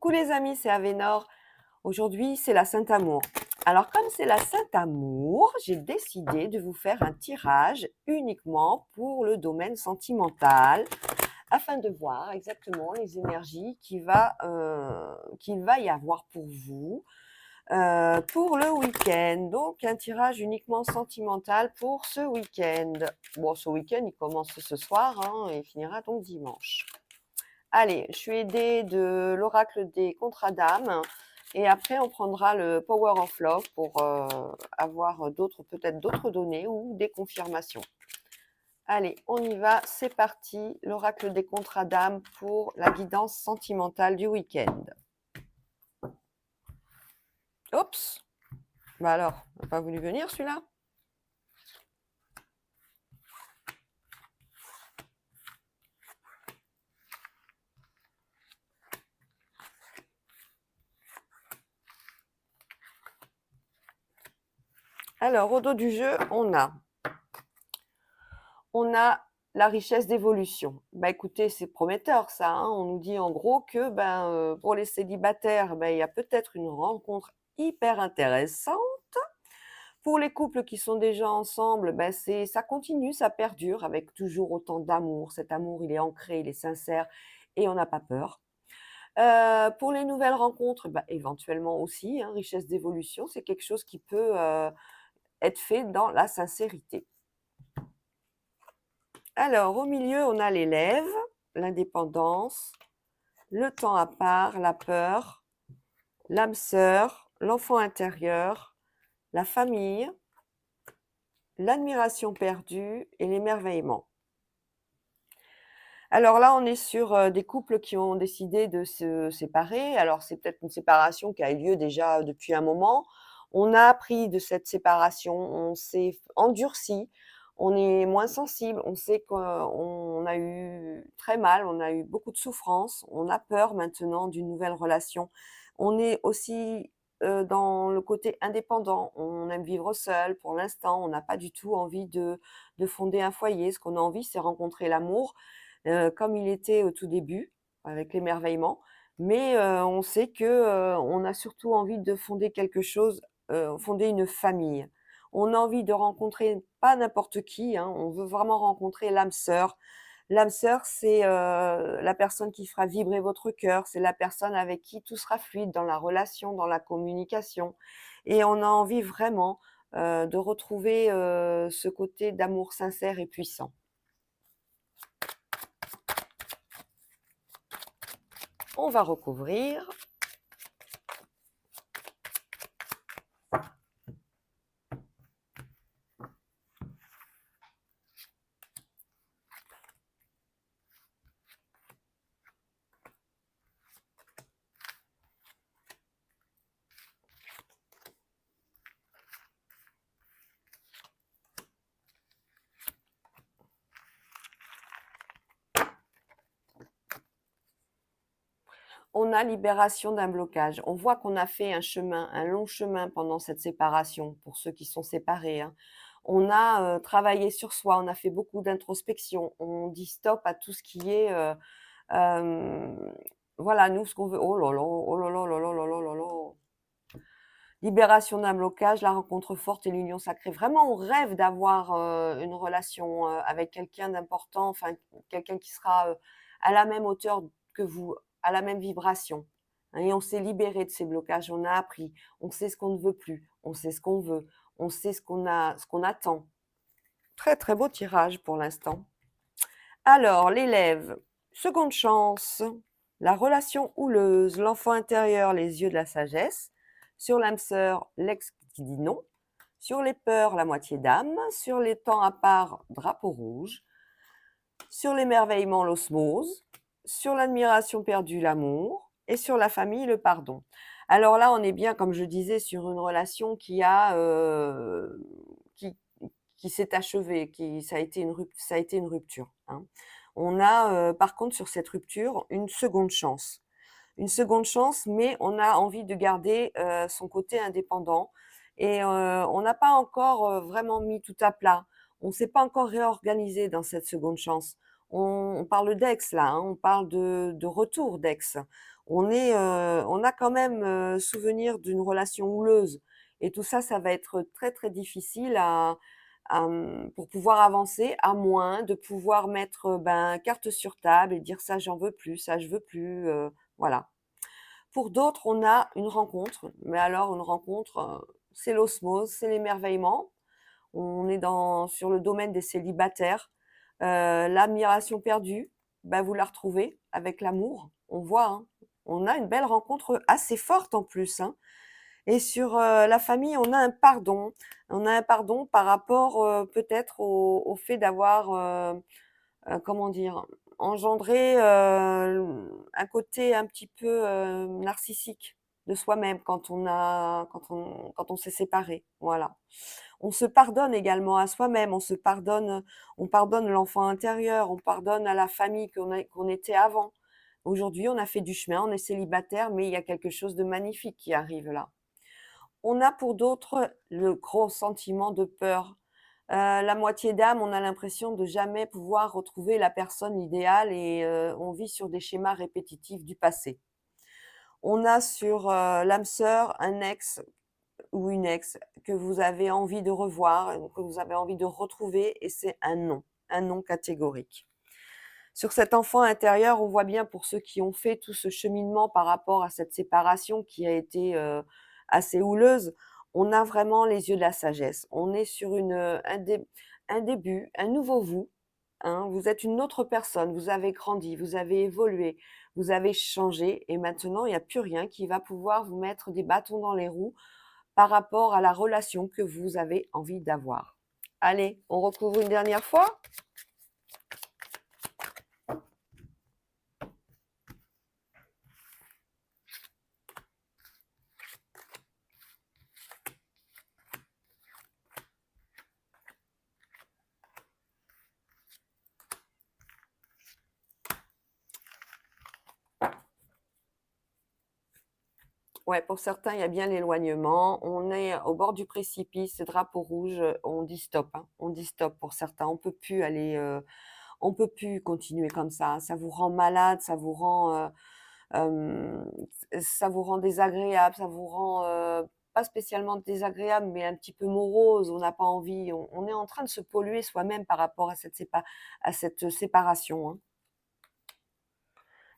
Coucou les amis, c'est Avénor. Aujourd'hui, c'est la Saint-Amour. Alors, comme c'est la Saint-Amour, j'ai décidé de vous faire un tirage uniquement pour le domaine sentimental afin de voir exactement les énergies qu'il va y avoir pour vous pour le week-end. Donc, un tirage uniquement sentimental pour ce week-end. Bon, ce week-end, il commence ce soir et finira donc dimanche. Allez, je suis aidée de l'oracle des contrats d'âme et après on prendra le Power of Love pour avoir peut-être d'autres données ou des confirmations. Allez, on y va, c'est parti, l'oracle des contrats d'âme pour la guidance sentimentale du week-end. Oups, bah alors, il n'a pas voulu venir celui-là? Alors, au dos du jeu, on a la richesse d'évolution. Bah écoutez, c'est prometteur ça. On nous dit en gros que pour les célibataires, il y a peut-être une rencontre hyper intéressante. Pour les couples qui sont déjà ensemble, ça continue, ça perdure avec toujours autant d'amour. Cet amour, il est ancré, il est sincère et on n'a pas peur. Pour les nouvelles rencontres, éventuellement aussi, richesse d'évolution, c'est quelque chose qui peut être fait dans la sincérité. Alors, au milieu, on a l'élève, l'indépendance, le temps à part, la peur, l'âme sœur, l'enfant intérieur, la famille, l'admiration perdue et l'émerveillement. Alors là, on est sur des couples qui ont décidé de se séparer. Alors, c'est peut-être une séparation qui a eu lieu déjà depuis un moment. On a appris de cette séparation, on s'est endurci, on est moins sensible, on sait qu'on a eu très mal, on a eu beaucoup de souffrance, on a peur maintenant d'une nouvelle relation. On est aussi dans le côté indépendant, on aime vivre seul pour l'instant, on n'a pas du tout envie de fonder un foyer. Ce qu'on a envie, c'est rencontrer l'amour comme il était au tout début, avec l'émerveillement. Mais on sait qu'on a surtout envie de fonder quelque chose, fonder une famille. On a envie de rencontrer pas n'importe qui, on veut vraiment rencontrer l'âme sœur. L'âme sœur, c'est la personne qui fera vibrer votre cœur, c'est la personne avec qui tout sera fluide dans la relation, dans la communication et on a envie vraiment, de retrouver, ce côté d'amour sincère et puissant. On va recouvrir. On a libération d'un blocage. On voit qu'on a fait un chemin, un long chemin pendant cette séparation, pour ceux qui sont séparés. On a travaillé sur soi, on a fait beaucoup d'introspection. On dit stop à tout ce qui est, voilà, nous, ce qu'on veut. Oh là là, oh là là là là là là là là. Libération d'un blocage, la rencontre forte et l'union sacrée. Vraiment, on rêve d'avoir une relation avec quelqu'un d'important, enfin quelqu'un qui sera à la même hauteur que vous, à la même vibration. Et on s'est libéré de ces blocages, on a appris, on sait ce qu'on ne veut plus, on sait ce qu'on veut, on sait ce qu'on attend. Très très beau tirage pour l'instant. Alors, l'élève, seconde chance, la relation houleuse, l'enfant intérieur, les yeux de la sagesse. Sur l'âme sœur, l'ex qui dit non. Sur les peurs, la moitié d'âme. Sur les temps à part, drapeau rouge. Sur l'émerveillement, l'osmose. Sur l'admiration perdue, l'amour. Et sur la famille, le pardon. Alors là, on est bien, comme je disais, sur une relation qui s'est achevée, ça a été une rupture. On a par contre sur cette rupture une seconde chance. Une seconde chance, mais on a envie de garder son côté indépendant et on n'a pas encore vraiment mis tout à plat. On ne s'est pas encore réorganisé dans cette seconde chance. On parle d'ex là, hein, on parle de retour d'ex. On a quand même, souvenir d'une relation houleuse et tout ça, ça va être très, très difficile pour pouvoir avancer, à moins de pouvoir mettre, ben, carte sur table et dire: «Ça, j'en veux plus, ça, je veux plus», voilà. Pour d'autres, on a une rencontre, mais alors une rencontre, c'est l'osmose, c'est l'émerveillement. On est sur le domaine des célibataires. L'admiration perdue, bah, vous la retrouvez avec l'amour. On voit, hein, on a une belle rencontre assez forte en plus, hein. Et sur, la famille, on a un pardon. On a un pardon par rapport, peut-être au fait d'avoir, comment dire? Engendré, un côté un petit peu, narcissique de soi-même quand on s'est séparé. Voilà. On se pardonne également à soi-même, on pardonne l'enfant intérieur, on pardonne à la famille qu'on était avant. Aujourd'hui, on a fait du chemin, on est célibataire, mais il y a quelque chose de magnifique qui arrive là. On a pour d'autres le gros sentiment de peur. La moitié d'âme, on a l'impression de jamais pouvoir retrouver la personne idéale et on vit sur des schémas répétitifs du passé. On a sur, l'âme sœur un ex ou une ex que vous avez envie de revoir, que vous avez envie de retrouver et c'est un non catégorique. Sur cet enfant intérieur, on voit bien pour ceux qui ont fait tout ce cheminement par rapport à cette séparation qui a été, assez houleuse, on a vraiment les yeux de la sagesse. On est sur un début, un nouveau vous, hein. Vous êtes une autre personne, vous avez grandi, vous avez évolué, vous avez changé et maintenant il n'y a plus rien qui va pouvoir vous mettre des bâtons dans les roues par rapport à la relation que vous avez envie d'avoir. Allez, on recouvre une dernière fois? Ouais, pour certains, il y a bien l'éloignement. On est au bord du précipice, drapeau rouge, on dit stop, hein. On dit stop pour certains. On peut plus continuer comme ça. Ça vous rend malade, hem, ça vous rend désagréable, ça vous rend, pas spécialement désagréable, mais un petit peu morose. On n'a pas envie. On est en train de se polluer soi-même par rapport à cette séparation, hein.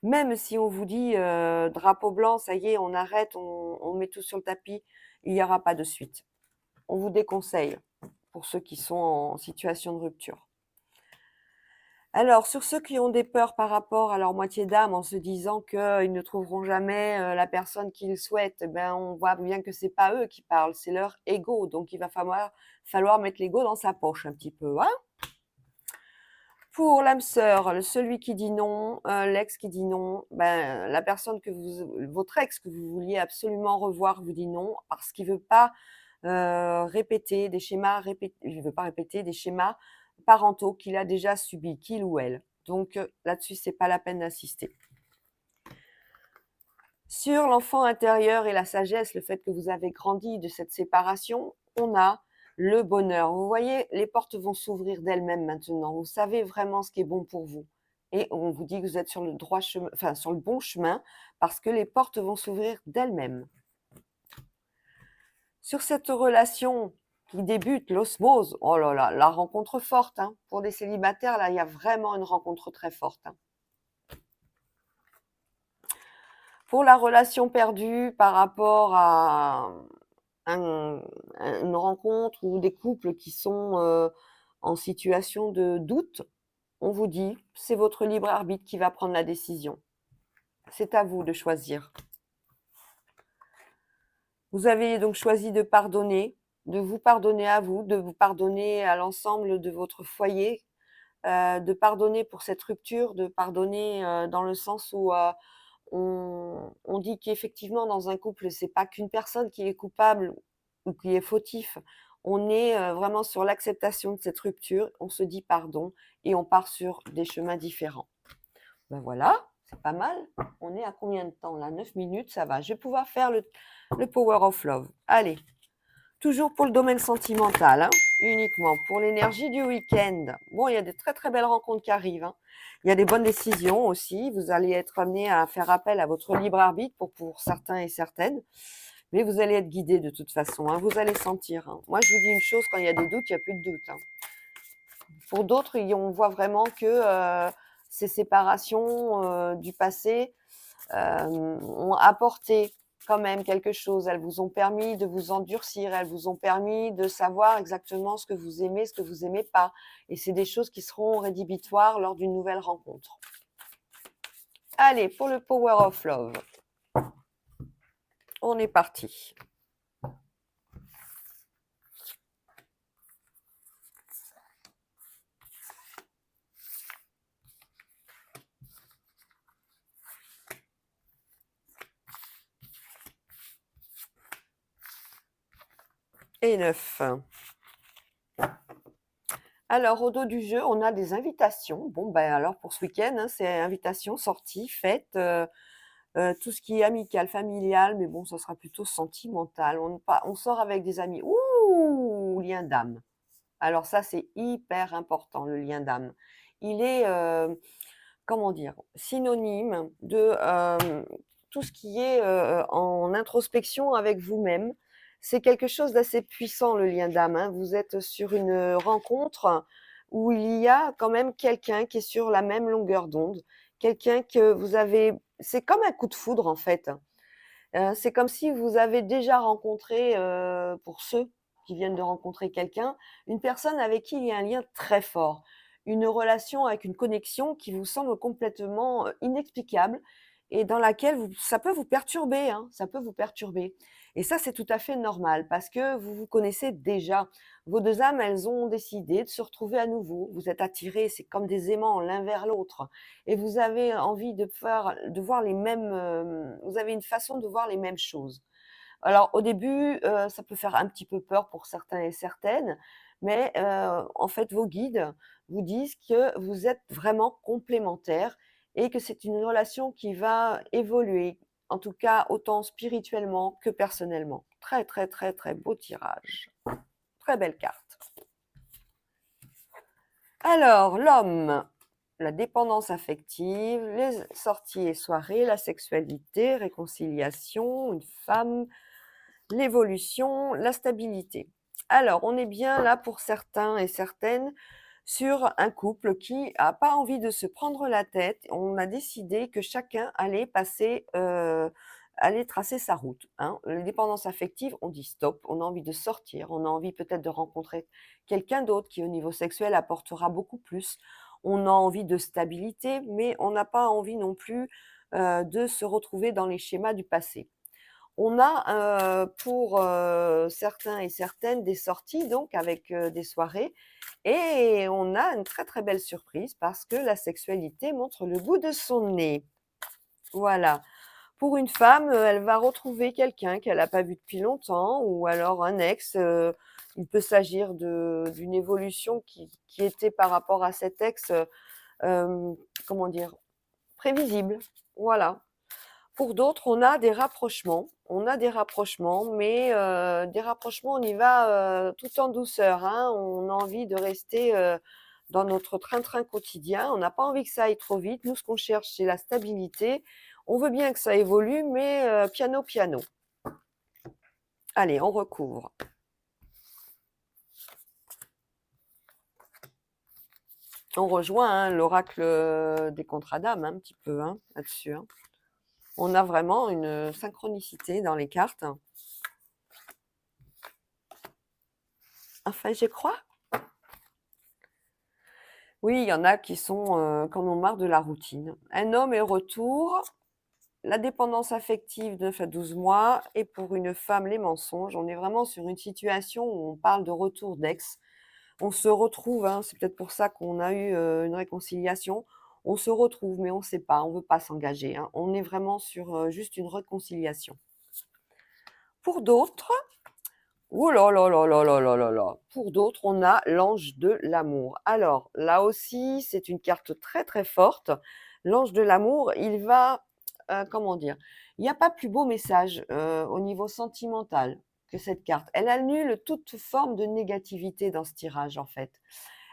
Même si on vous dit, drapeau blanc, ça y est, on arrête, on met tout sur le tapis, il y aura pas de suite. On vous déconseille pour ceux qui sont en situation de rupture. Alors sur ceux qui ont des peurs par rapport à leur moitié d'âme en se disant qu'ils ne trouveront jamais, la personne qu'ils souhaitent, eh ben, on voit bien que c'est pas eux qui parlent, c'est leur ego, donc il va falloir mettre l'ego dans sa poche un petit peu, hein. Pour l'âme sœur, celui qui dit non, l'ex qui dit non, ben, la personne votre ex que vous vouliez absolument revoir vous dit non parce qu'il veut pas, répéter des schémas il veut pas répéter des schémas parentaux qu'il a déjà subis, qu'il ou elle. Donc, là-dessus, c'est pas la peine d'insister. Sur l'enfant intérieur et la sagesse, le fait que vous avez grandi de cette séparation, on a le bonheur. Vous voyez, les portes vont s'ouvrir d'elles-mêmes maintenant. Vous savez vraiment ce qui est bon pour vous. Et on vous dit que vous êtes sur le droit chemin, enfin sur le bon chemin, parce que les portes vont s'ouvrir d'elles-mêmes. Sur cette relation qui débute, l'osmose, oh là là, la rencontre forte, hein. Pour des célibataires, là, il y a vraiment une rencontre très forte, hein. Pour la relation perdue par rapport à un une rencontre ou des couples qui sont, en situation de doute, on vous dit: «C'est votre libre arbitre qui va prendre la décision. C'est à vous de choisir». Vous avez donc choisi de pardonner, de vous pardonner à vous, de vous pardonner à l'ensemble de votre foyer, de pardonner pour cette rupture, de pardonner, dans le sens où, on dit qu'effectivement dans un couple, c'est pas qu'une personne qui est coupable ou qui est fautif. On est, vraiment sur l'acceptation de cette rupture, on se dit pardon et on part sur des chemins différents. Ben voilà, c'est pas mal. On est à combien de temps là? 9 minutes, ça va. Je vais pouvoir faire le power of love. Allez, toujours pour le domaine sentimental, hein. uniquement pour l'énergie du week-end. Bon, il y a des très très belles rencontres qui arrivent, hein. Il y a des bonnes décisions aussi. Vous allez être amené à faire appel à votre libre arbitre pour certains et certaines. Mais vous allez être guidé de toute façon, hein. Vous allez sentir, hein. Moi, je vous dis une chose, quand il y a des doutes, il n'y a plus de doute, hein. Pour d'autres, on voit vraiment que ces séparations du passé ont apporté quand même quelque chose. Elles vous ont permis de vous endurcir, elles vous ont permis de savoir exactement ce que vous aimez, ce que vous aimez pas. Et c'est des choses qui seront rédhibitoires lors d'une nouvelle rencontre. Allez, pour le Power of Love, on est parti. Et 9. Alors, au dos du jeu, on a des invitations. Bon, ben alors pour ce week-end, hein, c'est invitation, sortie, fête, tout ce qui est amical, familial, mais bon, ça sera plutôt sentimental. On sort avec des amis. Ouh, lien d'âme. Alors ça, c'est hyper important, le lien d'âme. Il est, comment dire, synonyme de tout ce qui est en introspection avec vous-même. C'est quelque chose d'assez puissant, le lien d'âme, hein. Vous êtes sur une rencontre où il y a quand même quelqu'un qui est sur la même longueur d'onde, quelqu'un que vous avez... C'est comme un coup de foudre, en fait. C'est comme si vous avez déjà rencontré, pour ceux qui viennent de rencontrer quelqu'un, une personne avec qui il y a un lien très fort, une relation avec une connexion qui vous semble complètement, inexplicable et dans laquelle ça peut vous perturber, hein, ça peut vous perturber et ça, c'est tout à fait normal parce que vous vous connaissez déjà. Vos 2 âmes, elles ont décidé de se retrouver à nouveau. Vous êtes attirés, c'est comme des aimants l'un vers l'autre et vous avez envie de voir les mêmes, vous avez une façon de voir les mêmes choses. Alors au début, ça peut faire un petit peu peur pour certains et certaines, mais en fait vos guides vous disent que vous êtes vraiment complémentaires et que c'est une relation qui va évoluer, en tout cas autant spirituellement que personnellement. Très, très, très, très beau tirage. Très belle carte. Alors l'homme, la dépendance affective, les sorties et soirées, la sexualité, réconciliation, une femme, l'évolution, la stabilité. Alors, on est bien là pour certains et certaines sur un couple qui a pas envie de se prendre la tête. On a décidé que chacun allait passer, allait tracer sa route, hein. Les dépendances affectives, on dit stop, on a envie de sortir, on a envie peut-être de rencontrer quelqu'un d'autre qui, au niveau sexuel, apportera beaucoup plus. On a envie de stabilité, mais on n'a pas envie non plus, de se retrouver dans les schémas du passé. On a, pour, certains et certaines des sorties donc avec, des soirées et on a une très, très belle surprise parce que la sexualité montre le bout de son nez. Voilà. Pour une femme, elle va retrouver quelqu'un qu'elle n'a pas vu depuis longtemps ou alors un ex, il peut s'agir d'une évolution qui était par rapport à cet ex, comment dire? Prévisible. Voilà. Pour d'autres, on a des rapprochements. On a des rapprochements, mais des rapprochements, on y va, tout en douceur, hein. On a envie de rester, dans notre train-train quotidien. On n'a pas envie que ça aille trop vite. Nous, ce qu'on cherche, c'est la stabilité. On veut bien que ça évolue, mais piano, piano. Allez, on recouvre. On rejoint, hein, l'oracle, des contrats d'âme un petit peu, hein, là-dessus, hein. On a vraiment une synchronicité dans les cartes. Enfin, je crois. Oui, il y en a qui sont, qui en ont marre de la routine. Un homme est retour, la dépendance affective 9 à 12 mois et pour une femme, les mensonges. On est vraiment sur une situation où on parle de retour d'ex. On se retrouve, hein, c'est peut-être pour ça qu'on a eu, une réconciliation. On se retrouve, mais on ne sait pas, on ne veut pas s'engager, hein. On est vraiment sur, juste une réconciliation. Pour d'autres, ouh là là là là là là là là! Pour d'autres, on a l'ange de l'amour. Alors, là aussi, c'est une carte très, très forte. L'ange de l'amour, il va, comment dire? Il n'y a pas plus beau message, au niveau sentimental. que cette carte. Elle annule toute forme de négativité dans ce tirage, en fait.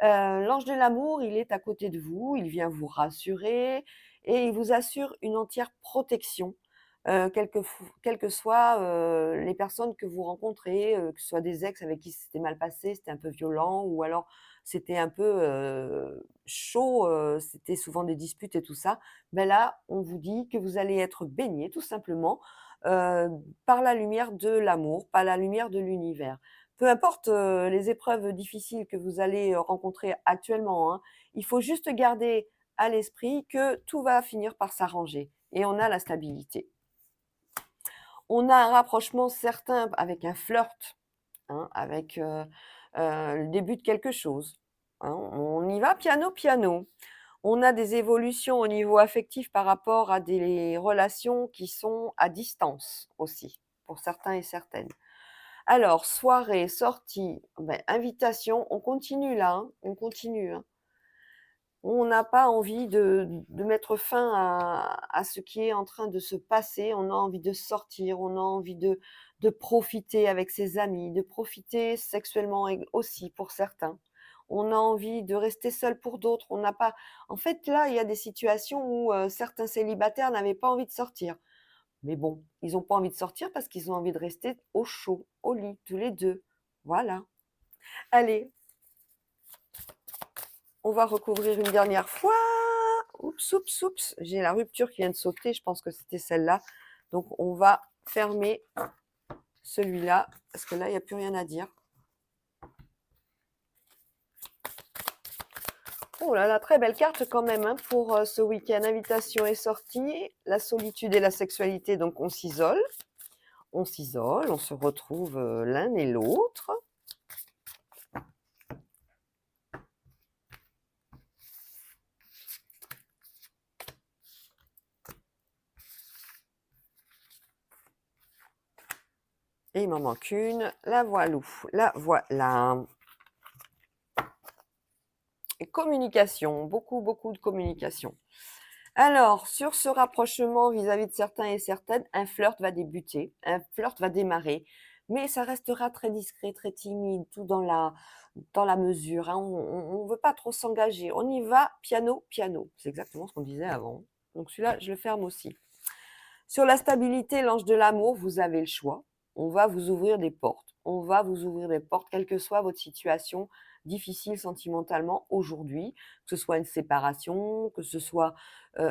L'ange de l'amour, il est à côté de vous, il vient vous rassurer et il vous assure une entière protection, quelles que soient, les personnes que vous rencontrez, que ce soit des ex avec qui c'était mal passé, c'était un peu violent ou alors c'était un peu, chaud, c'était souvent des disputes et tout ça. Ben là, on vous dit que vous allez être baigné tout simplement, heu, par la lumière de l'amour, par la lumière de l'univers. Peu importe, les épreuves difficiles que vous allez, rencontrer actuellement, hein, il faut juste garder à l'esprit que tout va finir par s'arranger et on a la stabilité. On a un rapprochement certain avec un flirt, hein, avec, le début de quelque chose, hein. On y va piano, piano. On a des évolutions au niveau affectif par rapport à des relations qui sont à distance aussi, pour certains et certaines. Alors, soirée, sortie, beh, invitation, on continue là, hein, on continue, hein. On n'a pas envie de mettre fin à ce qui est en train de se passer. On a envie de sortir, on a envie de profiter avec ses amis, de profiter sexuellement aussi pour certains. On a envie de rester seul pour d'autres. On n'a pas en fait, là, il y a des situations où, certains célibataires n'avaient pas envie de sortir. Mais bon, ils n'ont pas envie de sortir parce qu'ils ont envie de rester au chaud, au lit, tous les 2. Voilà. Allez, on va recouvrir une dernière fois. Oups, oups, oups, j'ai la rupture qui vient de sauter, je pense que c'était celle-là. Donc on va fermer celui-là, parce que là, il n'y a plus rien à dire. Oh là là, très belle carte quand même hein, pour ce week-end. Invitation et sortie, la solitude et la sexualité, donc on s'isole, on se retrouve l'un et l'autre. Et il m'en manque une, la voilou, la voilà. Et communication, beaucoup, beaucoup de communication. Alors, sur ce rapprochement vis-à-vis de certains et certaines, un flirt va débuter, un flirt va démarrer, mais ça restera très discret, très timide, tout dans la mesure, hein. On veut pas trop s'engager. On y va piano, piano. C'est exactement ce qu'on disait avant. Donc celui-là, je le ferme aussi. Sur la stabilité, l'ange de l'amour, vous avez le choix. On va vous ouvrir des portes. On va vous ouvrir des portes, quelle que soit votre situation difficile sentimentalement aujourd'hui, que ce soit une séparation, que ce soit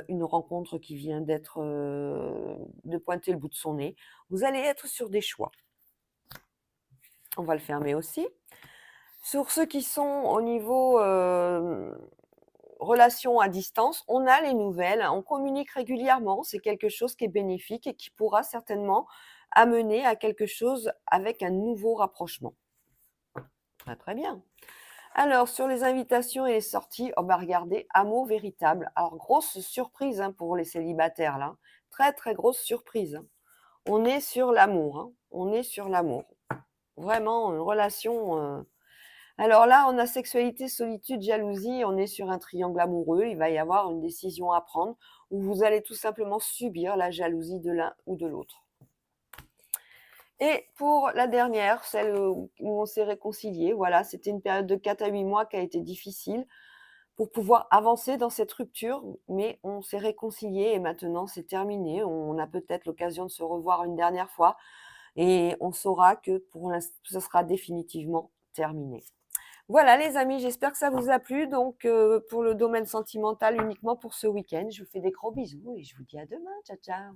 une rencontre qui vient de pointer le bout de son nez. Vous allez être sur des choix. On va le fermer aussi. Sur ceux qui sont au niveau relations à distance, on a les nouvelles, on communique régulièrement, c'est quelque chose qui est bénéfique et qui pourra certainement amener à quelque chose avec un nouveau rapprochement. Ah, très bien. Alors, sur les invitations et les sorties, oh bah regardez, amour véritable. Alors, grosse surprise hein, pour les célibataires là. Très, très grosse surprise, hein. On est sur l'amour, hein. On est sur l'amour. Vraiment, une relation. Alors là, on a sexualité, solitude, jalousie. On est sur un triangle amoureux. Il va y avoir une décision à prendre où vous allez tout simplement subir la jalousie de l'un ou de l'autre. Et pour la dernière, celle où on s'est réconcilié, voilà, c'était une période de 4 à 8 mois qui a été difficile pour pouvoir avancer dans cette rupture, mais on s'est réconcilié et maintenant c'est terminé. On a peut-être l'occasion de se revoir une dernière fois et on saura que pour l'instant, ça sera définitivement terminé. Voilà les amis, j'espère que ça vous a plu. Donc pour le domaine sentimental uniquement pour ce week-end, je vous fais des gros bisous et je vous dis à demain. Ciao, ciao.